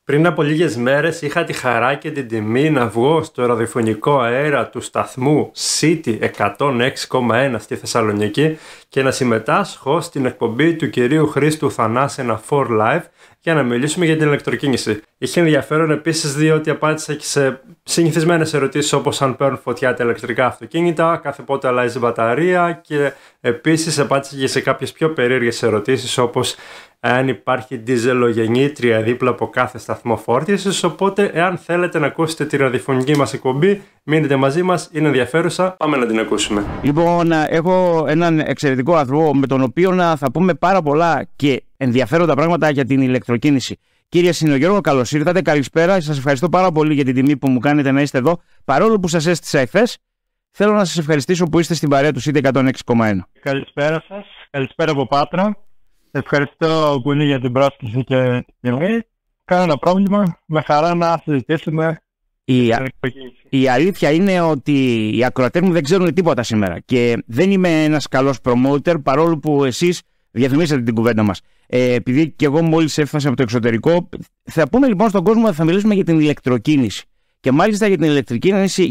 Πριν από λίγες μέρες είχα τη χαρά και την τιμή να βγω στο ραδιοφωνικό αέρα του σταθμού City 106,1 στη Θεσσαλονίκη και να συμμετάσχω στην εκπομπή του κυρίου Χρήστου Θανάση 4 Live για να μιλήσουμε για την ηλεκτροκίνηση. Είχε ενδιαφέρον επίσης διότι απάντησα και σε συνηθισμένες ερωτήσεις όπως αν παίρνουν φωτιά τα ηλεκτρικά αυτοκίνητα, κάθε πότε αλλάζει μπαταρία και επίσης απάντησα και σε κάποιες πιο περίεργες ερωτήσεις όπως αν υπάρχει διζελογεννήτρια δίπλα από κάθε σταθμό φόρτισης. Οπότε, εάν θέλετε να ακούσετε τη ραδιοφωνική μας εκπομπή, μείνετε μαζί μας, είναι ενδιαφέρουσα. Πάμε να την ακούσουμε. Λοιπόν, έχω έναν εξαιρετικό άνθρωπο με τον οποίο θα πούμε πάρα πολλά και ενδιαφέροντα πράγματα για την ηλεκτροκίνηση. Κύριε Συνογιώργο, καλώς ήρθατε. Καλησπέρα. Σας ευχαριστώ πάρα πολύ για την τιμή που μου κάνετε να είστε εδώ. Παρόλο που σας έστησα εχθές, θέλω να σας ευχαριστήσω που είστε στην παρέα του City 106,1. Καλησπέρα σας. Καλησπέρα από Πάτρα. Ευχαριστώ πολύ για την πρόσκληση και την τιμή. Κανένα πρόβλημα. Με χαρά να συζητήσουμε. Η αλήθεια είναι ότι οι ακροατές μου δεν ξέρουν τίποτα σήμερα και δεν είμαι ένας καλός promoter, παρόλο που εσείς διαφημίσατε την κουβέντα μας. Επειδή και εγώ μόλις έφτασα από το εξωτερικό, θα πούμε λοιπόν στον κόσμο ότι θα μιλήσουμε για την ηλεκτροκίνηση. Και μάλιστα για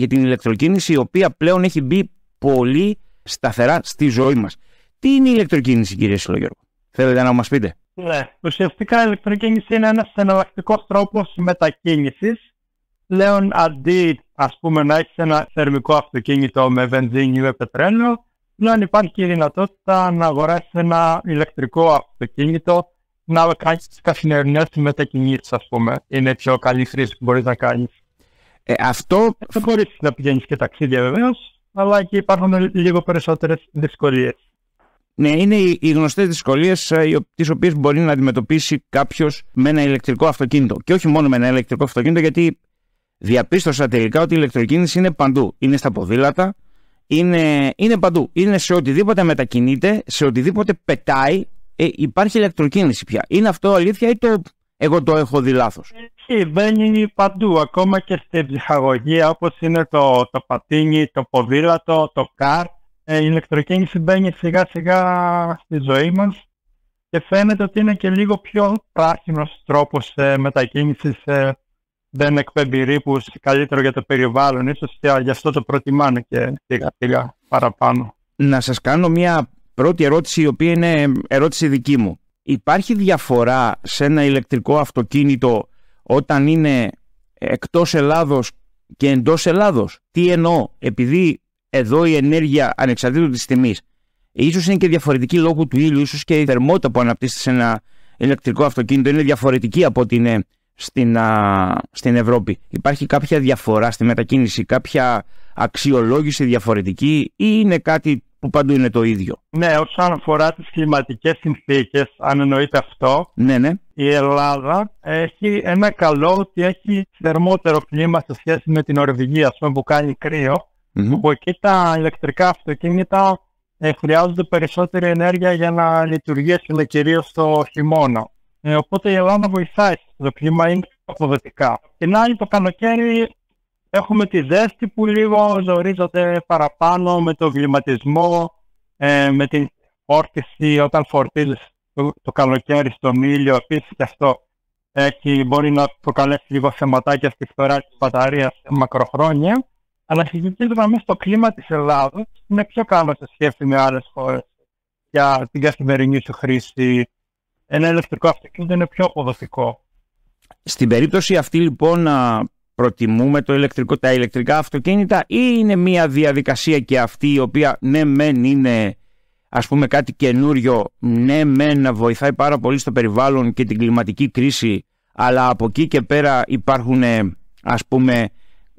την ηλεκτροκίνηση η οποία πλέον έχει μπει πολύ σταθερά στη ζωή μας. Τι είναι η ηλεκτροκίνηση, κύριε Συνογιώργο? Θέλετε να μας πείτε? Ναι, ουσιαστικά η ηλεκτροκίνηση είναι ένας εναλλακτικός τρόπος μετακίνησης. Πλέον αντί να έχεις ένα θερμικό αυτοκίνητο με βενζίνη ή με πετρέλαιο, πλέον υπάρχει η δυνατότητα να αγοράσεις ένα ηλεκτρικό αυτοκίνητο, να κάνεις τις καθημερινές μετακινήσεις, Είναι η πιο καλή χρήση που μπορείς να κάνεις. Δεν μπορείς να πηγαίνεις και ταξίδια βεβαίως, αλλά εκεί υπάρχουν λίγο περισσότερες δυσκολίες. Ναι, είναι οι γνωστές δυσκολίες τις οποίες μπορεί να αντιμετωπίσει κάποιος με ένα ηλεκτρικό αυτοκίνητο. Και όχι μόνο με ένα ηλεκτρικό αυτοκίνητο, γιατί διαπίστωσα τελικά ότι η ηλεκτροκίνηση είναι παντού. Είναι στα ποδήλατα, είναι παντού. Είναι σε οτιδήποτε μετακινείται, σε οτιδήποτε πετάει, υπάρχει ηλεκτροκίνηση πια. Είναι αυτό αλήθεια ή εγώ το έχω δει λάθος? Μπαίνει παντού, ακόμα και στην ψυχαγωγία, όπως είναι το πατίνι, το ποδήλατο, το καρ. Η ηλεκτροκίνηση μπαίνει σιγά σιγά στη ζωή μας και φαίνεται ότι είναι και λίγο πιο πράσινος τρόπος μετακίνησης, δεν εκπέμπει ρήπους, καλύτερο για το περιβάλλον, ίσως και γι' αυτό το προτιμάνε και σιγά σιγά παραπάνω. Να σας κάνω μια πρώτη ερώτηση, η οποία είναι ερώτηση δική μου. Υπάρχει διαφορά σε ένα ηλεκτρικό αυτοκίνητο όταν είναι εκτός Ελλάδος και εντός Ελλάδος? Τι εννοώ? Επειδή εδώ η ενέργεια ανεξαρτήτως της τιμής ίσως είναι και διαφορετική λόγω του ήλιου, ίσως και η θερμότητα που αναπτύσσεται σε ένα ηλεκτρικό αυτοκίνητο είναι διαφορετική από ό,τι είναι στην Ευρώπη. Υπάρχει κάποια διαφορά στη μετακίνηση, κάποια αξιολόγηση διαφορετική ή είναι κάτι που παντού είναι το ίδιο? Ναι, όσον αφορά τις κλιματικές συνθήκες, αν εννοείται αυτό, ναι. Η Ελλάδα έχει ένα καλό ότι έχει θερμότερο κλίμα σε σχέση με την Νορβηγία, που κάνει κρύο. Όπου εκεί τα ηλεκτρικά αυτοκίνητα χρειάζονται περισσότερη ενέργεια για να λειτουργήσουν κυρίως το χειμώνα. Οπότε η Ελλάδα βοηθάει στο κλίμα, είναι αποδοτικά. Την άλλη, το καλοκαίρι έχουμε τη ζέστη που λίγο ζορίζονται παραπάνω με το κλιματισμό, με την φόρτιση όταν φορτίζεις το καλοκαίρι στον ήλιο. Επίσης και αυτό μπορεί να προκαλέσει λίγο θεματάκια στη φθορά της μπαταρίας μακροχρόνια. Αλλά συγκεκριμένα μέσα στο κλίμα της Ελλάδας είναι πιο καλό σε σχέση με άλλες χώρες για την καθημερινή σου χρήση. Ένα ηλεκτρικό αυτοκίνητο είναι πιο αποδοτικό. Στην περίπτωση αυτή λοιπόν προτιμούμε τα ηλεκτρικά αυτοκίνητα ή είναι μια διαδικασία και αυτή η οποία ναι μεν είναι κάτι καινούριο, ναι μεν βοηθάει πάρα πολύ στο περιβάλλον και την κλιματική κρίση, αλλά από εκεί και πέρα υπάρχουν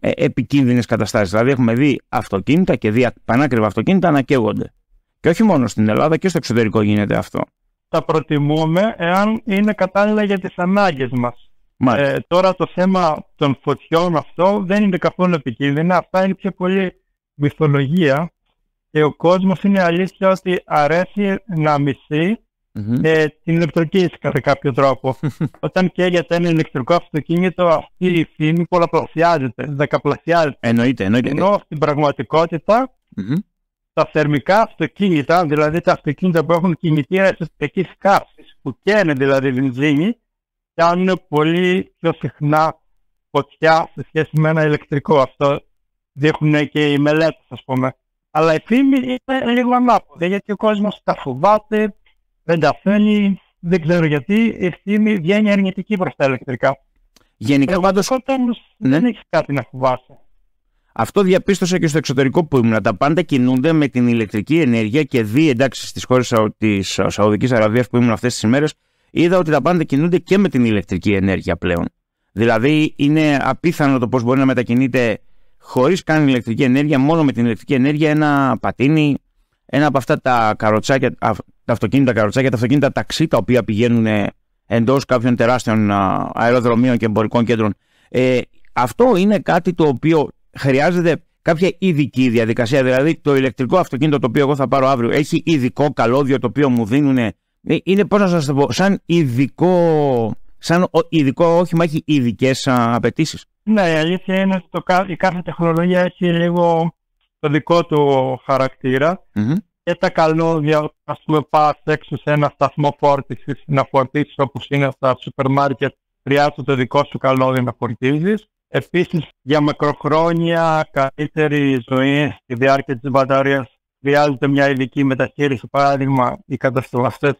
επικίνδυνες καταστάσεις? Δηλαδή έχουμε δει αυτοκίνητα και δει πανάκριβα αυτοκίνητα να καίγονται. Και όχι μόνο στην Ελλάδα, και στο εξωτερικό γίνεται αυτό. Τα προτιμούμε εάν είναι κατάλληλα για τις ανάγκες μας. Τώρα το θέμα των φωτιών αυτό δεν είναι καθόλου επικίνδυνα. Αυτά είναι πιο πολύ μυθολογία και ο κόσμος είναι αλήθεια ότι αρέσει να μισεί την ηλεκτροκίνηση κατά κάποιο τρόπο. Όταν καίγεται ένα ηλεκτρικό αυτοκίνητο, αυτή η φήμη πολλαπλασιάζεται, δεκαπλασιάζεται. Εννοείται. Ενώ στην πραγματικότητα τα θερμικά αυτοκίνητα, δηλαδή τα αυτοκίνητα που έχουν κινητήρα εσωτερικής καύσης, που καίνε δηλαδή βενζίνη, πιάνουν πολύ πιο συχνά φωτιά σε σχέση με ένα ηλεκτρικό. Αυτό δείχνουν και οι μελέτες, ας πούμε. Αλλά η φήμη είναι λίγο ανάποδη, γιατί ο κόσμος τα φοβάται, δεν τα θέλει, δεν ξέρω γιατί. Η φήμη βγαίνει αρνητική προς τα ηλεκτρικά. Γενικά πάντως δεν έχει κάτι να φοβάσαι. Αυτό διαπίστωσα και στο εξωτερικό που ήμουν. Τα πάντα κινούνται με την ηλεκτρική ενέργεια και εντάξει, στις χώρες της Σαουδικής Αραβίας που ήμουν αυτές τις ημέρες, είδα ότι τα πάντα κινούνται και με την ηλεκτρική ενέργεια πλέον. Δηλαδή είναι απίθανο το πώς μπορεί να μετακινείται χωρίς καν ηλεκτρική ενέργεια, μόνο με την ηλεκτρική ενέργεια ένα πατίνι, ένα από αυτά τα καροτσάκια, τα αυτοκίνητα ταξί, τα οποία πηγαίνουν εντός κάποιων τεράστιων αεροδρομίων και εμπορικών κέντρων. Αυτό είναι κάτι το οποίο χρειάζεται κάποια ειδική διαδικασία. Δηλαδή το ηλεκτρικό αυτοκίνητο το οποίο εγώ θα πάρω αύριο έχει ειδικό καλώδιο το οποίο μου δίνουν. Είναι, πώς να σας το πω, σαν ειδικό όχημα, έχει ειδικές απαιτήσεις. Ναι, η αλήθεια είναι ότι η κάθε τεχνολογία έχει λίγο το δικό του χαρακτήρα. Και τα καλώδια, ας πούμε, πας έξω σε ένα σταθμό φόρτισης να φορτίσεις όπως είναι στα σούπερ μάρκετ, χρειάζεται το δικό σου καλώδιο να φορτίζεις. Επίσης, για μακροχρόνια καλύτερη ζωή στη διάρκεια της μπαταρίας χρειάζεται μια ειδική μεταχείριση. Παράδειγμα, οι κατασκευαστές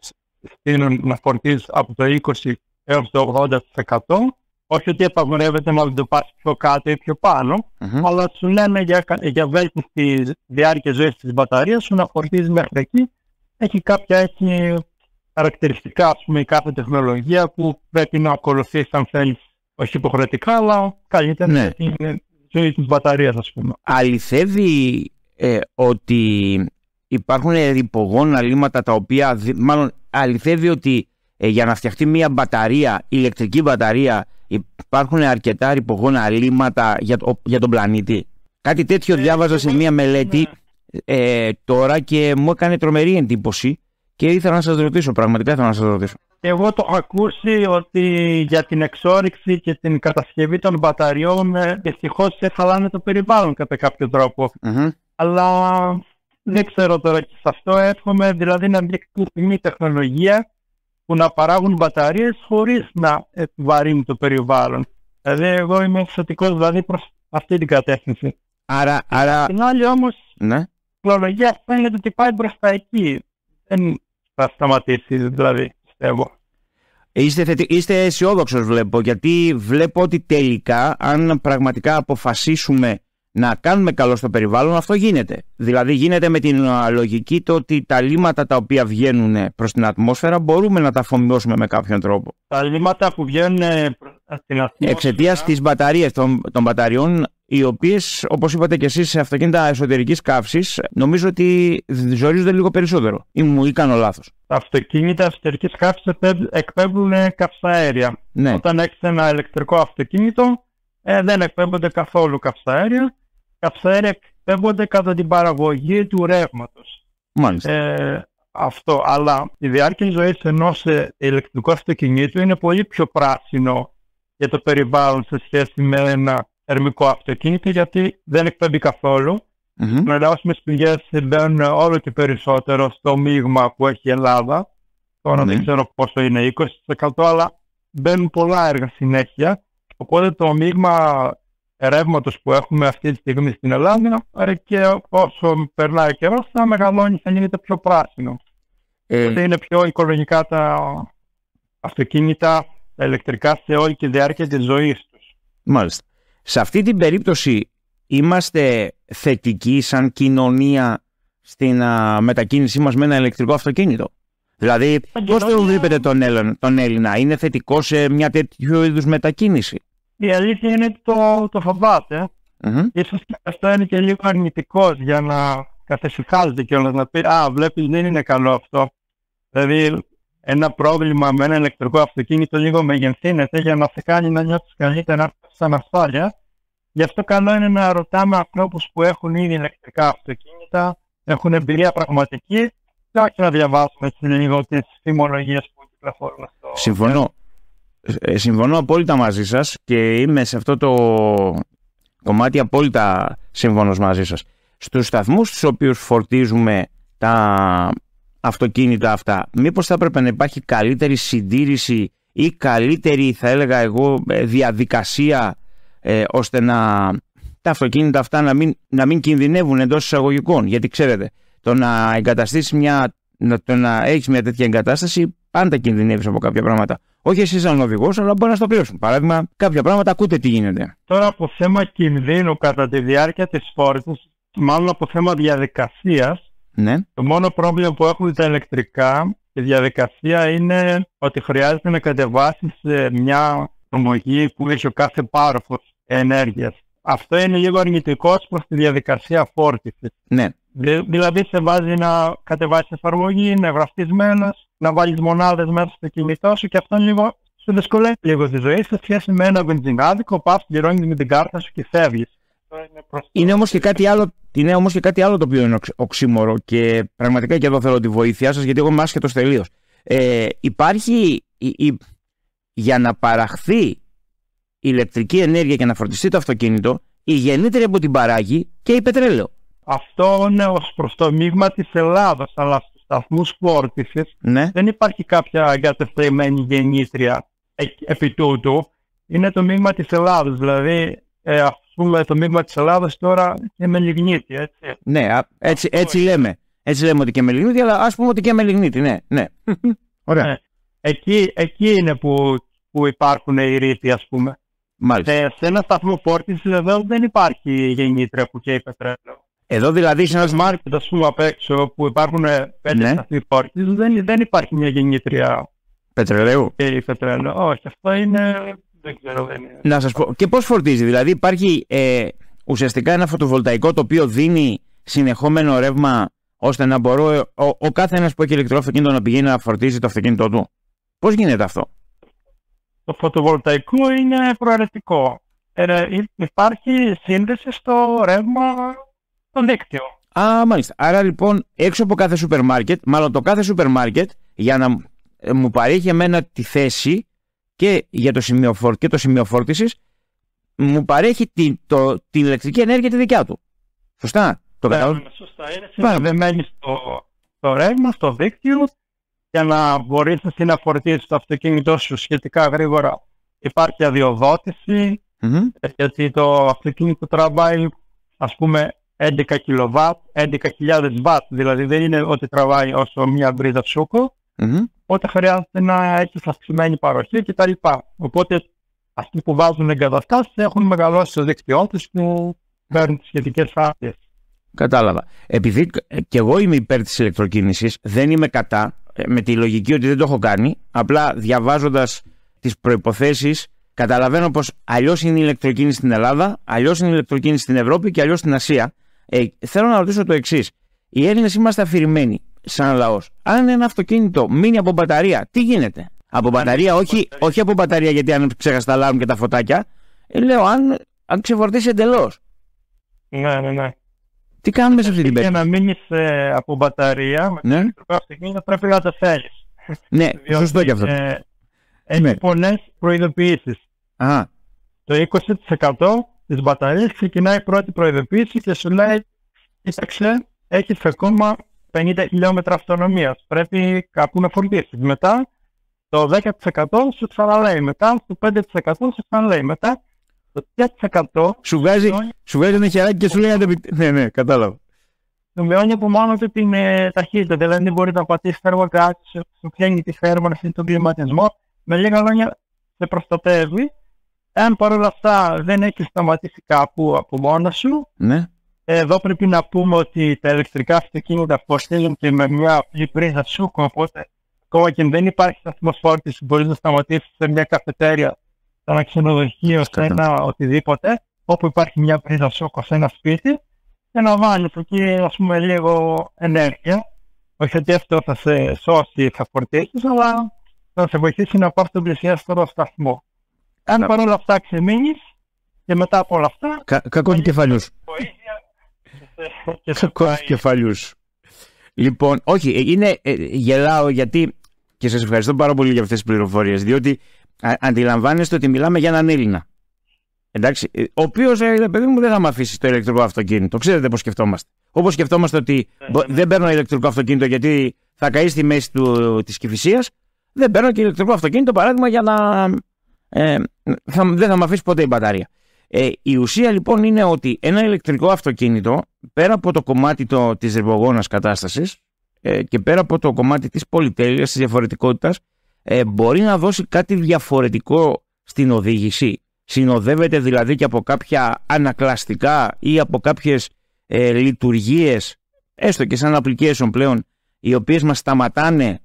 στείλουν να φορτίζεις από το 20% έως το 80%. Όχι ότι απαγορεύεται να το πας πιο κάτω ή πιο πάνω, αλλά σου λένε για βέλτιστη διάρκεια ζωής της μπαταρίας σου να φορτίζεις μέχρι εκεί. Έχει κάποια χαρακτηριστικά, ας πούμε, η κάθε τεχνολογία που πρέπει να ακολουθείς αν θέλεις. Όχι υποχρεωτικά, αλλά καλύτερα για την ζωή της μπαταρίας, ας πούμε. Αληθεύει ότι υπάρχουν ρηπογόνα λύματα τα οποία, μάλλον αληθεύει ότι για να φτιαχτεί μια μπαταρία, ηλεκτρική μπαταρία, υπάρχουν αρκετά ρηπογόνα λύματα για τον πλανήτη? Κάτι τέτοιο διάβαζα σε μια μελέτη τώρα και μου έκανε τρομερή εντύπωση και ήθελα να σας ρωτήσω, πραγματικά ήθελα να σας ρωτήσω. Εγώ το έχω ακούσει ότι για την εξόρυξη και την κατασκευή των μπαταριών δυστυχώς χαλάνε το περιβάλλον κατά κάποιο τρόπο. Αλλά δεν ξέρω τώρα, και σε αυτό εύχομαι δηλαδή να βγει μια τεχνολογία που να παράγουν μπαταρίες χωρίς να βαρύνουν το περιβάλλον. Δηλαδή εγώ είμαι θετικός δηλαδή προς αυτή την κατεύθυνση. Άρα... Την άλλη όμως η τεχνολογία φαίνεται ότι πάει μπροστά εκεί. Δεν θα σταματήσει δηλαδή, πιστεύω. Είστε αισιόδοξος βλέπω, γιατί βλέπω ότι τελικά αν πραγματικά αποφασίσουμε να κάνουμε καλό στο περιβάλλον, αυτό γίνεται. Δηλαδή γίνεται με την λογική το ότι τα λύματα τα οποία βγαίνουν προς την ατμόσφαιρα μπορούμε να τα αφομοιώσουμε με κάποιον τρόπο. Τα λύματα που βγαίνουν στην ατμόσφαιρα εξαιτίας της μπαταρίας των μπαταριών, οι οποίες, όπως είπατε και εσείς, σε αυτοκίνητα εσωτερικής καύσης, νομίζω ότι ζορίζονται λίγο περισσότερο. Ή κάνω λάθος? Τα αυτοκίνητα εσωτερικής καύσης εκπέμπουν καυσαέρια. Ναι. Όταν έχεις ένα ηλεκτρικό αυτοκίνητο, δεν εκπέμπονται καθόλου καυσαέρια. Καυσαέρια εκπέμπονται κατά την παραγωγή του ρεύματος. Μάλιστα. Αυτό, αλλά η διάρκεια ζωής ενός ηλεκτρικού αυτοκινήτου είναι πολύ πιο πράσινο για το περιβάλλον σε σχέση με ένα θερμικό αυτοκίνητο, γιατί δεν εκπέμπει καθόλου. Με ανανεώσιμες πηγές μπαίνουν όλο και περισσότερο στο μείγμα που έχει η Ελλάδα. Τώρα δεν ξέρω πόσο είναι, 20%, αλλά μπαίνουν πολλά έργα συνέχεια. Οπότε το μείγμα ρεύματος που έχουμε αυτή τη στιγμή στην Ελλάδα, και όσο περνάει ο καιρός θα μεγαλώνει, θα γίνεται πιο πράσινο. Είναι πιο οικολογικά τα αυτοκίνητα, τα ηλεκτρικά, σε όλη τη διάρκεια της ζωής τους. Μάλιστα. Σε αυτή την περίπτωση είμαστε θετικοί σαν κοινωνία στην μετακίνησή μας με ένα ηλεκτρικό αυτοκίνητο? Δηλαδή πώς το βλέπετε τον Έλληνα, είναι θετικό σε μια τέτοιου είδους μετακίνηση? Η αλήθεια είναι ότι το φοβάται. Ίσως αυτό είναι και λίγο αρνητικός για να καθησυχάζεται κιόλας, να πει βλέπεις, δεν είναι καλό αυτό. Δηλαδή ένα πρόβλημα με ένα ηλεκτρικό αυτοκίνητο λίγο μεγενθύνεται για να σε κάνει να νιώθεις καλύτερα σαν ασφάλεια. Γι' αυτό καλό είναι να ρωτάμε ανθρώπους που έχουν ήδη ηλεκτρικά αυτοκίνητα, έχουν εμπειρία πραγματική, και όχι να διαβάσουμε λίγο τις φημολογίες που κυκλοφορούν στο... Συμφωνώ απόλυτα μαζί σας και είμαι σε αυτό το κομμάτι απόλυτα σύμφωνος μαζί σας. Στους σταθμούς στους οποίους φορτίζουμε τα αυτοκίνητα αυτά, μήπως θα έπρεπε να υπάρχει καλύτερη συντήρηση ή καλύτερη, θα έλεγα εγώ, διαδικασία ώστε τα αυτοκίνητα αυτά να μην κινδυνεύουν εντός εισαγωγικών. Γιατί ξέρετε, το να έχεις μια τέτοια εγκατάσταση πάντα κινδυνεύεις από κάποια πράγματα. Όχι εσύ σαν οδηγός, αλλά μπορεί να στο πληρώσουν. Παράδειγμα, κάποια πράγματα ακούτε τι γίνεται. Τώρα από θέμα κινδύνου κατά τη διάρκεια της φόρτισης, μάλλον από θέμα διαδικασίας, ναι. Το μόνο πρόβλημα που έχουν τα ηλεκτρικά, η διαδικασία είναι ότι χρειάζεται να κατεβάσεις μια εφαρμογή που έχει ο κάθε πάροχος ενέργειας. Αυτό είναι λίγο αρνητικό προς τη διαδικασία φόρτισης. Ναι. Δηλαδή σε βάζει να κατεβάσεις εφαρμογή, να γραφτείς μέλος, να βάλεις μονάδες μέσα στο κινητό σου και αυτό λίγο σου δυσκολεύει λίγο τη ζωή σε σχέση με ένα βενζινάδικο, πας, πληρώνεις με την κάρτα σου και φεύγεις. Είναι όμως και κάτι άλλο το οποίο είναι οξύμορο και πραγματικά και εδώ θέλω τη βοήθειά σας, γιατί εγώ είμαι άσχετος τελείως. Υπάρχει για να παραχθεί ηλεκτρική ενέργεια και να φορτιστεί το αυτοκίνητο, η γεννήτρια που την παράγει και η πετρέλαιο. Αυτό είναι ως προς το μείγμα της Ελλάδας, αλλά στους σταθμούς φόρτισης ναι. Δεν υπάρχει κάποια εγκατεστημένη γεννήτρια επί τούτου. Είναι το μείγμα της Ελλάδας, δηλαδή ας πούμε το μείγμα της Ελλάδας τώρα και με λιγνίτη, έτσι. Ναι, έτσι λέμε. Έτσι λέμε ότι και με λιγνίτη, αλλά ας πούμε ότι και με λιγνίτη, ναι. Ωραία. Ναι. Εκεί είναι που υπάρχουν οι ρήποι, ας πούμε. Μάλιστα. Σε ένα σταθμό φόρτισης εδώ δεν υπάρχει γεννήτρια που καίει πετρέλαιο. Εδώ δηλαδή σε ένας μάρκετ, ας πούμε, απ' έξω που υπάρχουν 5 σταθμοί φόρτισης, δεν υπάρχει μια γεννήτρια πετρελαίου. Και πετρέλαιο. Όχι, αυτό είναι. Δεν ξέρω, δεν είναι. Να σας πω. Και πώς φορτίζει, δηλαδή υπάρχει ουσιαστικά ένα φωτοβολταϊκό το οποίο δίνει συνεχόμενο ρεύμα ώστε να μπορώ ο κάθε ένας που έχει ηλεκτρικό αυτοκίνητο να πηγαίνει να φορτίζει το αυτοκίνητό του. Πώς γίνεται αυτό? Το φωτοβολταϊκό είναι προαιρετικό. Υπάρχει σύνδεση στο ρεύμα στο δίκτυο. Μάλιστα. Άρα λοιπόν έξω από κάθε σούπερ μάρκετ, μάλλον το κάθε σούπερ μάρκετ για να μου παρέχει εμένα τη θέση και για το σημείο φόρτισης, μου παρέχει την ηλεκτρική ενέργεια τη δικιά του. Σωστά? Σωστά. Είναι συνδεδεμένη στο ρεύμα, στο δίκτυο, για να μπορείς εσύ να φορτίσεις το αυτοκίνητό σου σχετικά γρήγορα. Υπάρχει αδειοδότηση, γιατί το αυτοκίνητο τραβάει, ας πούμε, 11 kW, 11.000 W, δηλαδή δεν είναι ότι τραβάει όσο μια μπρίζα σούκο, οπότε χρειάζεται να έχει αυξημένη παροχή κτλ. Οπότε αυτοί που βάζουν εγκαταστάσεις έχουν μεγαλώσει το δίκτυό τους που παίρνουν τις σχετικές άδειες. Κατάλαβα. Επειδή και εγώ είμαι υπέρ της ηλεκτροκίνησης, δεν είμαι κατά, με τη λογική ότι δεν το έχω κάνει, απλά διαβάζοντας τις προϋποθέσεις καταλαβαίνω πως αλλιώς είναι η ηλεκτροκίνηση στην Ελλάδα, αλλιώς είναι η ηλεκτροκίνηση στην Ευρώπη και αλλιώς στην Ασία. Θέλω να ρωτήσω το εξής. Οι Έλληνες είμαστε αφηρημένοι σαν λαός. Αν ένα αυτοκίνητο μείνει από μπαταρία, τι γίνεται? Από μπαταρία, όχι από μπαταρία γιατί αν ξέχασε τα αλάρμ και τα φωτάκια. Λέω αν ξεφορτίσει εντελώς. Ναι. Τι κάνουμε σε αυτή την περίπτωση? Για να μείνεις από μπαταρία με το ηλεκτρικό αυτοκίνητο πρέπει να τα θέλεις. Ναι, σωστό και αυτό. Έχει πολλές προειδοποιήσεις. Το 20% της μπαταρίας ξεκινάει η πρώτη προειδοποίηση και σου λέει κοίταξε, έχεις ακόμα 50 χιλιόμετρα αυτονομίας. Πρέπει κάπου να φορτίσεις. Μετά το 10% σου ξαναλέει. Μετά το 5% σου ξαναλέει. Μετά το 3% σου βγάζει ένα χεράκι και σου λέει ναι, κατάλαβα. Σου μειώνει από μόνο του την ταχύτητα. Δηλαδή δεν μπορεί να πατήσει φέρμα κάτι, σου πιάνει τη φέρμα να φτιάξει τον κλιματισμό. Με λίγα λόγια σε προστατεύει. Αν παρόλα αυτά δεν έχει σταματήσει κάπου από μόνα σου, ναι. Εδώ πρέπει να πούμε ότι τα ηλεκτρικά αυτοκίνητα φορτίζουν και με μια απλή πρίζα σούκο. Οπότε, ακόμα και αν δεν υπάρχει σταθμός φόρτισης, μπορεί να σταματήσει σε μια καφετέρια, σε ένα ξενοδοχείο, σε ένα οτιδήποτε, όπου υπάρχει μια πρίζα σούκο σε ένα σπίτι, και να βάλεις εκεί, ας πούμε, λίγο ενέργεια. Όχι ότι αυτό θα σε σώσει, θα φορτίσεις, αλλά θα σε βοηθήσει να πας στον πλησιέστερο σταθμό. Αν παρόλα αυτά ξεμείνεις και μετά από όλα αυτά. Κακό του κεφαλιούς. Κακό του κεφαλιούς. Λοιπόν, όχι, γελάω γιατί. Και σας ευχαριστώ πάρα πολύ για αυτές τις πληροφορίες. Διότι αντιλαμβάνεστε ότι μιλάμε για έναν Έλληνα. Εντάξει, ο οποίος, παιδί μου, δεν θα με αφήσει στο ηλεκτρικό αυτοκίνητο. Ξέρετε πώς σκεφτόμαστε. Όπως σκεφτόμαστε ότι δεν παίρνω ηλεκτρικό αυτοκίνητο γιατί θα καεί στη μέση της Κηφισίας. δεν παίρνω και ηλεκτρικό αυτοκίνητο, παράδειγμα, για να. Δεν θα με αφήσει ποτέ η μπαταρία. Η ουσία λοιπόν είναι ότι ένα ηλεκτρικό αυτοκίνητο, πέρα από το κομμάτι της ρηπογόνας κατάστασης και πέρα από το κομμάτι της πολυτέλειας, της διαφορετικότητας, μπορεί να δώσει κάτι διαφορετικό στην οδήγηση. Συνοδεύεται δηλαδή και από κάποια ανακλαστικά ή από κάποιες λειτουργίες, έστω και σαν application πλέον, οι οποίες μας σταματάνε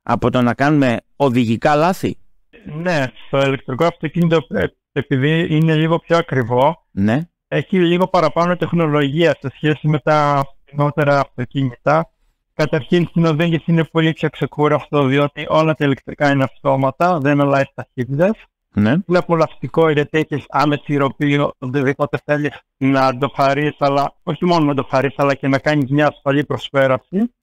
από το να κάνουμε οδηγικά λάθη. Ναι, στο ηλεκτρικό αυτοκίνητο, επειδή είναι λίγο πιο ακριβό, ναι, έχει λίγο παραπάνω τεχνολογία σε σχέση με τα φθηνότερα αυτοκίνητα. Καταρχήν στην οδήγηση είναι πολύ πιο ξεκούραστο, διότι όλα τα ηλεκτρικά είναι αυτόματα, δεν αλλάζει ταχύτητες. Ναι. Είναι απολαυστικό, γιατί έχεις άμεση ροπή, οτιδήποτε θέλεις να το χαρείς, αλλά όχι μόνο να το χαρείς, αλλά και να κάνεις μια ασφαλή προσπέραση.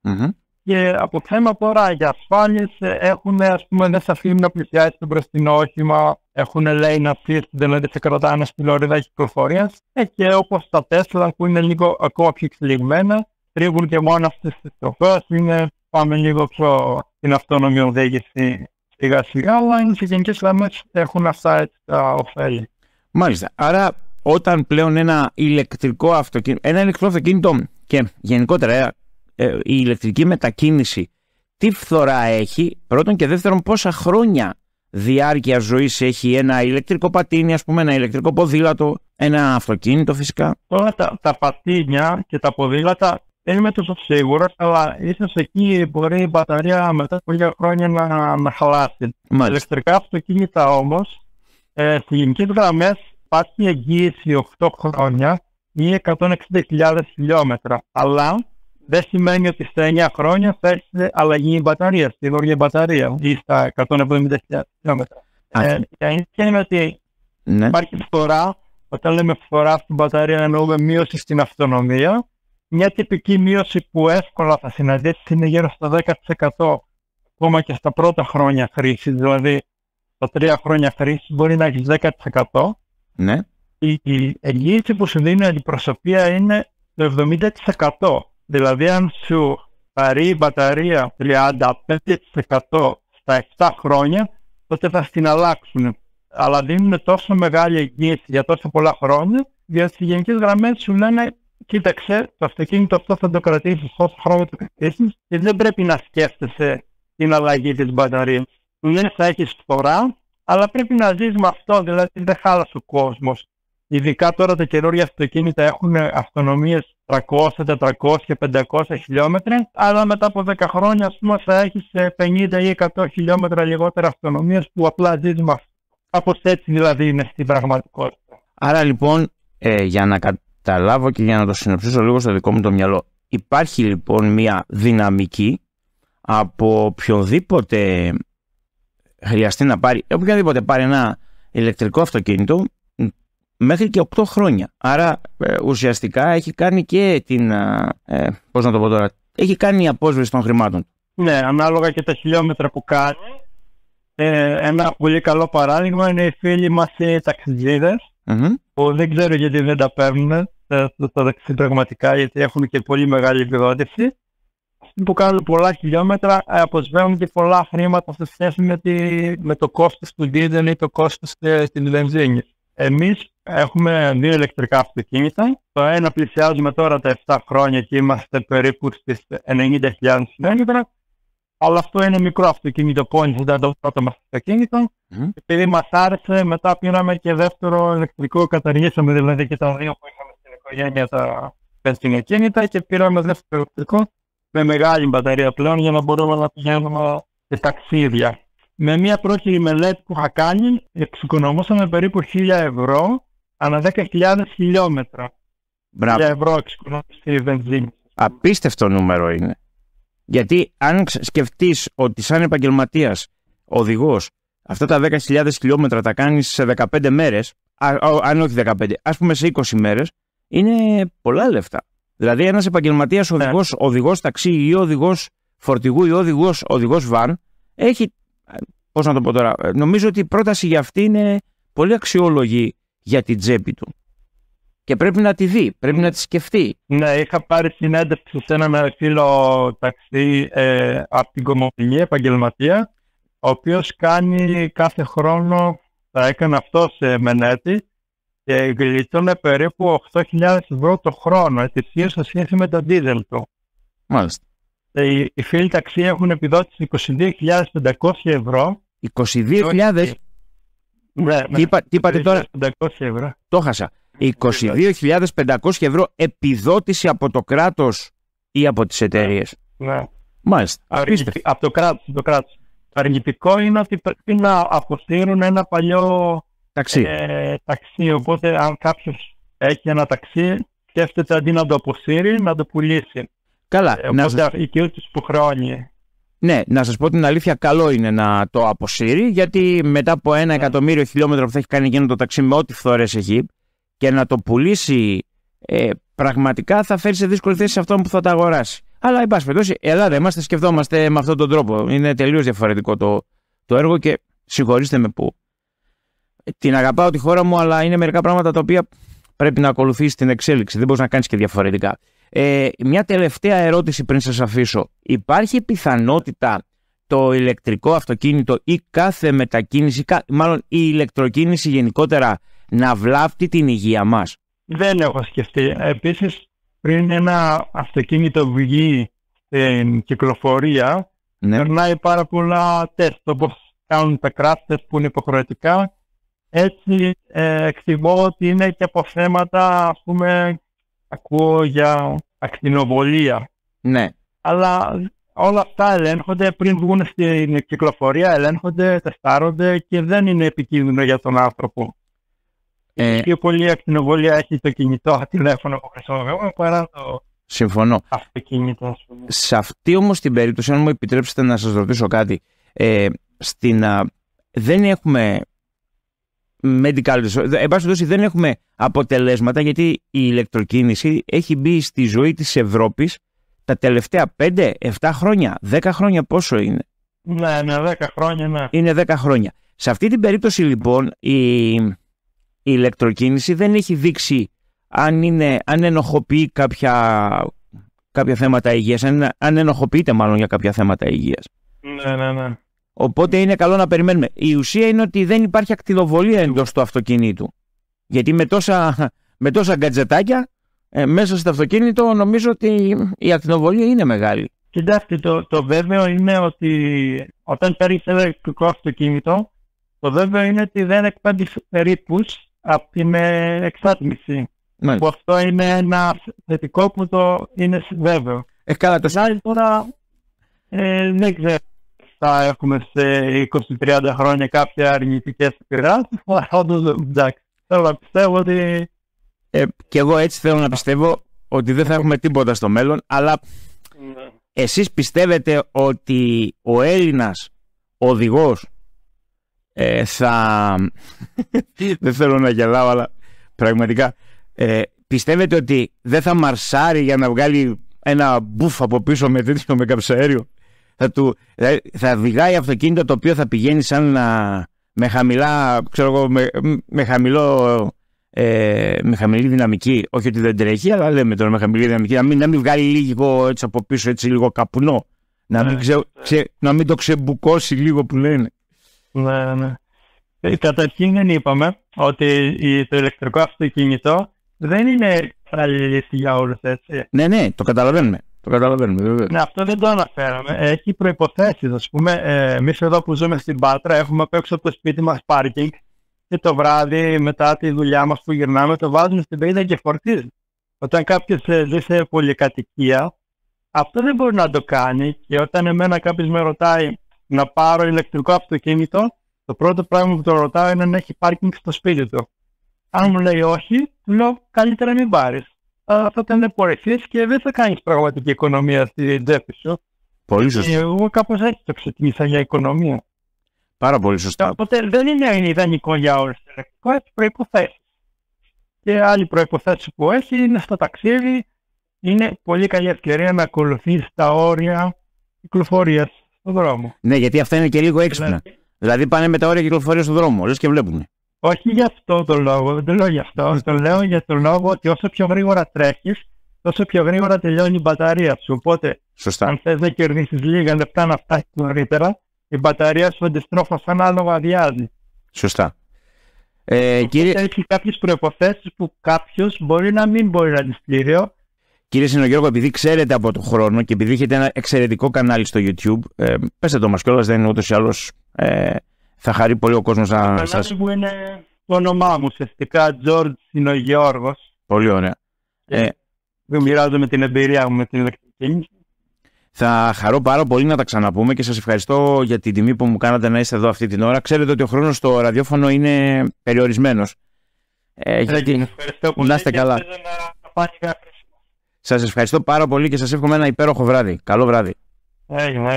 Και από θέμα τώρα για ασφάλειες, έχουν, ας πούμε, δεν σε αφήνουν να πλησιάσεις το μπροστινό όχημα, έχουν lane assist, δηλαδή σε κρατάνε στη λωρίδα κυκλοφορίας. Και όπως τα Tesla που είναι λίγο ακόμα πιο εξελιγμένα, τρίβουν και μόνο αυτές τις τροφές, πάμε λίγο πιο στην αυτόνομη οδήγηση σιγά σιγά, αλλά είναι σε γενικές γραμμές έχουν αυτά έτσι τα ωφέλη. Μάλιστα. Άρα όταν πλέον ένα ηλεκτρικό αυτοκίνητο και γενικότερα η ηλεκτρική μετακίνηση, τι φθορά έχει, πρώτον, και δεύτερον, πόσα χρόνια διάρκεια ζωής έχει ένα ηλεκτρικό πατίνι, ας πούμε, ένα ηλεκτρικό ποδήλατο, ένα αυτοκίνητο φυσικά. Τώρα τα πατίνια και τα ποδήλατα δεν είμαι τόσο σίγουρος, αλλά ίσως εκεί μπορεί η μπαταρία μετά από λίγα χρόνια να χαλάσει. Τα ηλεκτρικά αυτοκίνητα όμως, σε γενικές γραμμές υπάρχει εγγύηση 8 χρόνια ή 160.000 χιλιόμετρα. Αλλά δεν σημαίνει ότι στα 9 χρόνια θα έρθει αλλαγή η μπαταρία, στη γοργή μπαταρία ή στα 170.000 χιλιόμετρα. Η αλήθεια είναι ότι υπάρχει φθορά. Όταν λέμε φθορά στην μπαταρία, εννοούμε μείωση στην αυτονομία. Μια τυπική μείωση που εύκολα θα συναντήσει είναι γύρω στο 10% ακόμα και στα πρώτα χρόνια χρήση, δηλαδή στα 3 χρόνια χρήση μπορεί να έχει 10%. Ναι. Η εγγύηση που σου δίνει η αντιπροσωπεία είναι το 70%. Δηλαδή αν σου πάρει η μπαταρία 35% στα 7 χρόνια, τότε θα την αλλάξουν. Αλλά δίνουν τόσο μεγάλη εγγύηση για τόσο πολλά χρόνια, διότι στις γενικές γραμμές σου λένε, κοίταξε, το αυτοκίνητο αυτό θα το κρατήσεις όσο χρόνο το κρατήσεις και δεν πρέπει να σκέφτεσαι την αλλαγή της μπαταρίας. Ναι, θα έχεις φθορά, αλλά πρέπει να ζεις με αυτό, δηλαδή δεν χάλασε ο κόσμος. Ειδικά τώρα τα καινούργια αυτοκίνητα έχουν αυτονομίες 300, 400 και 500 χιλιόμετρα, αλλά μετά από 10 χρόνια, ας πούμε, θα έχεις 50 ή 100 χιλιόμετρα λιγότερα αυτονομίες που απλά ζεις με αυτό. Κάπως έτσι δηλαδή είναι στην πραγματικότητα. Άρα λοιπόν, για να καταλάβω και για να το συνοψίσω λίγο στο δικό μου το μυαλό, υπάρχει λοιπόν μια δυναμική από οποιοδήποτε χρειαστεί να πάρει, οποιοδήποτε πάρει ένα ηλεκτρικό αυτοκίνητο, μέχρι και 8 χρόνια. Άρα ουσιαστικά έχει κάνει και την, πώς να το πω τώρα, έχει κάνει η απόσβεση των χρημάτων. Ναι, ανάλογα και τα χιλιόμετρα που κάνει. Ένα πολύ καλό παράδειγμα είναι οι φίλοι μας οι ταξιτζίδες, που δεν ξέρω γιατί δεν τα παίρνουν το ταξί πραγματικά, γιατί έχουν και πολύ μεγάλη επιδότηση. Αυτοί που κάνουν πολλά χιλιόμετρα αποσβαίνουν και πολλά χρήματα σε σχέση με το κόστος του δίζελ ή το κόστος στην βενζίνη. Εμείς έχουμε 2 ηλεκτρικά αυτοκίνητα. Το ένα πλησιάζουμε τώρα τα 7 χρόνια και είμαστε περίπου στις 90.000 χιλιόμετρα. Αλλά αυτό είναι μικρό αυτοκίνητο, ήταν το πρώτο μας αυτοκίνητο. Επειδή μας άρεσε, μετά πήραμε και δεύτερο ηλεκτρικό, καταργήσαμε δηλαδή και τα 2 που είχαμε στην οικογένεια, τα βενζινοκίνητα, και πήραμε δεύτερο ηλεκτρικό με μεγάλη μπαταρία πλέον για να μπορούμε να πηγαίνουμε σε ταξίδια. Με μια πρόχειρη μελέτη που είχα κάνει, εξοικονομούσαμε περίπου 1.000 ευρώ ανά 10.000 χιλιόμετρα. Μπράβο. 1.000 ευρώ εξοικονομήσει η βενζίνη. Απίστευτο νούμερο είναι. Γιατί αν σκεφτείς ότι σαν επαγγελματίας οδηγός αυτά τα 10.000 χιλιόμετρα τα κάνεις σε 15 μέρες, αν όχι 15, ας πούμε σε 20 μέρες, είναι πολλά λεφτά. Δηλαδή ένας επαγγελματίας οδηγός ταξί ή οδηγός φορτηγού ή οδηγός βαν έχει, πώς να το πω τώρα, νομίζω ότι η πρόταση για αυτή είναι πολύ αξιόλογη για την τσέπη του. Και πρέπει να τη δει, πρέπει να τη σκεφτεί. Ναι, είχα πάρει συνέντευξη σε έναν φίλο ταξί από την Κομοτηνή, επαγγελματία, ο οποίος κάνει κάθε χρόνο, θα έκανε αυτό σε μενέτη, και γλιτώνε περίπου 8.000 ευρώ το χρόνο ετησίως σε σχέση με το δίζελ του. Μάλιστα. Οι φίλοι ταξί έχουν επιδότηση 22.500 ευρώ. 22.000? Ναι, τι είπατε τώρα? 500 ευρώ. Το χάσα. 22.500 ευρώ επιδότηση από το κράτος ή από τις εταιρείες? Ναι. Μάλιστα. Από το κράτος. Το αρνητικό είναι ότι πρέπει να αποσύρουν ένα παλιό ταξί. Ταξί. Οπότε αν κάποιος έχει ένα ταξί, σκέφτεται αντί να το αποσύρει, να το πουλήσει. Καλά. Οπότε εκεί τους που χρώνει. Ναι, να σας πω την αλήθεια, καλό είναι να το αποσύρει, γιατί μετά από 1 εκατομμύριο χιλιόμετρα που θα έχει κάνει εκείνο το ταξί με ό,τι φθορές έχει, και να το πουλήσει πραγματικά θα φέρει σε δύσκολη θέση σε αυτόν που θα τα αγοράσει. Αλλά εν πάση περιπτώσει, Ελλάδα είμαστε, σκεφτόμαστε με αυτόν τον τρόπο. Είναι τελείως διαφορετικό το έργο και συγχωρήστε με που την αγαπάω τη χώρα μου, αλλά είναι μερικά πράγματα τα οποία πρέπει να ακολουθήσει την εξέλιξη. Δεν μπορείς να κάνεις και διαφορετικά. Μια τελευταία ερώτηση πριν σας αφήσω. Υπάρχει πιθανότητα το ηλεκτρικό αυτοκίνητο ή κάθε μετακίνηση, μάλλον η ηλεκτροκίνηση γενικότερα, να βλάπτει την υγεία μας? Δεν έχω σκεφτεί. Επίσης, πριν ένα αυτοκίνητο βγει στην κυκλοφορία, περνάει πάρα πολλά τεστ, όπως κάνουν τα crash test που είναι υποχρεωτικά. Έτσι, εκτιμώ ότι είναι και από θέματα, ας πούμε, ακούω για ακτινοβολία. Ναι. Αλλά όλα αυτά ελέγχονται πριν βγουν στην κυκλοφορία, ελέγχονται, τεστάρονται και δεν είναι επικίνδυνο για τον άνθρωπο. Πιο πολύ ακτινοβολία έχει το κινητό τηλέφωνο που χρησιμοποιούμε παρά το αυτοκίνητο, ας πούμε. Σε αυτή όμως την περίπτωση, αν μου επιτρέψετε να σας ρωτήσω κάτι, δεν έχουμε medical, εν πάση περιπτώσει δεν έχουμε αποτελέσματα, γιατί η ηλεκτροκίνηση έχει μπει στη ζωή της Ευρώπης τα τελευταία 5-7 χρόνια, 10 χρόνια πόσο είναι? Ναι, 10 χρόνια, ναι. Είναι 10 χρόνια. Σε αυτή την περίπτωση λοιπόν η ηλεκτροκίνηση δεν έχει δείξει αν ενοχοποιεί κάποια θέματα υγείας, αν ενοχοποιείται μάλλον για κάποια θέματα υγείας. Ναι. Οπότε είναι καλό να περιμένουμε. Η ουσία είναι ότι δεν υπάρχει ακτινοβολία εντός του αυτοκινήτου. Γιατί με τόσα γκατζετάκια μέσα στο αυτοκίνητο νομίζω ότι η ακτινοβολία είναι μεγάλη. Κοιτάξτε, το βέβαιο είναι ότι όταν παίρνεις ένα ηλεκτρικό αυτοκίνητο, το βέβαιο είναι ότι δεν εκπέμπει ρήπους από την εξάτμιση. Που αυτό είναι ένα θετικό που το είναι βέβαιο. Καλά, τώρα δεν ξέρω. Θα έχουμε σε 20-30 χρόνια κάποια αρνητικές επηρεάσεις, αλλά εντάξει, θέλω να πιστεύω ότι... Και εγώ έτσι θέλω να πιστεύω ότι δεν θα έχουμε τίποτα στο μέλλον, αλλά εσείς πιστεύετε ότι ο Έλληνας οδηγός θα... δεν θέλω να γελάω, αλλά πραγματικά πιστεύετε ότι δεν θα μαρσάρει για να βγάλει ένα μπουφ από πίσω με τέτοιο με καυσαέριο? Θα οδηγάει αυτοκίνητο το οποίο θα πηγαίνει σαν με χαμηλά, ξέρω εγώ, με χαμηλή δυναμική. Όχι ότι δεν τρέχει, αλλά λέμε τώρα με χαμηλή δυναμική. Να μην βγάλει λίγο έτσι από πίσω, έτσι λίγο καπνό. Να μην το ξεμπουκώσει λίγο που λένε. Ναι. Καταρχήν δεν είπαμε ότι το ηλεκτρικό αυτοκίνητο δεν είναι άλλη λύση για όλους, έτσι. Ναι, το καταλαβαίνουμε. Ναι, αυτό δεν το αναφέραμε. Έχει προϋποθέσεις. Ας πούμε, εμείς εδώ που ζούμε στην Πάτρα έχουμε απ' έξω από το σπίτι μας πάρκινγκ και το βράδυ μετά τη δουλειά μας που γυρνάμε το βάζουμε στην παγίδα και φορτίζει. Όταν κάποιος ζει σε πολυκατοικία, αυτό δεν μπορεί να το κάνει, και όταν εμένα κάποιος με ρωτάει να πάρω ηλεκτρικό αυτοκίνητο, το πρώτο πράγμα που το ρωτάω είναι αν έχει πάρκινγκ στο σπίτι του. Αν μου λέει όχι, του λέω καλύτερα μην πάρεις. Αυτό θα είναι πορευτείς και δεν θα κάνεις πραγματική οικονομία στη τσέπη σου. Πολύ σωστά. Εγώ κάπως έτσι το ξεκίνησα για οικονομία. Πάρα πολύ σωστά. Οπότε δεν είναι ιδανικό για όλους το ηλεκτρικό, έχει προϋποθέσεις. Και άλλη προϋποθέση που έχει είναι στο ταξίδι, είναι πολύ καλή ευκαιρία να ακολουθείς τα όρια κυκλοφορίας στον δρόμο. Ναι, γιατί αυτά είναι και λίγο έξυπνα. Δηλαδή πάνε με τα όρια κυκλοφορίας στον δρόμο, λες και βλέπουν. Όχι για αυτό το λόγο, δεν το λέω για αυτό. Το λέω για τον λόγο ότι όσο πιο γρήγορα τρέχεις, τόσο πιο γρήγορα τελειώνει η μπαταρία σου. Οπότε, σωστά, αν θες να κερδίσεις λίγα λεπτά να φτάσεις νωρίτερα, η μπαταρία σου αντιστρόφως ανάλογα αδειάζει. Σωστά. Κύριε... Έχει κάποιες προϋποθέσεις που κάποιος μπορεί να μην μπορεί να τις πληρεί. Κύριε Συνογιώργο, επειδή ξέρετε από τον χρόνο και επειδή έχετε ένα εξαιρετικό κανάλι στο YouTube, πέστε το μας κιόλας, δεν είναι ούτως ή άλλως, θα χαρεί πολύ ο κόσμος να σας... Το που είναι το όνομά μου, ουσιαστικά George Συνογιώργος. Πολύ ωραία. Μοιράζομαι την εμπειρία μου με την ηλεκτρική. Θα χαρώ πάρα πολύ να τα ξαναπούμε και σας ευχαριστώ για την τιμή που μου κάνατε να είστε εδώ αυτή την ώρα. Ξέρετε ότι ο χρόνος στο ραδιόφωνο είναι περιορισμένος. Να είστε καλά. Σας ευχαριστώ πάρα πολύ και σας εύχομαι ένα υπέροχο βράδυ. Καλό βράδυ.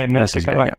Να είστε καλά.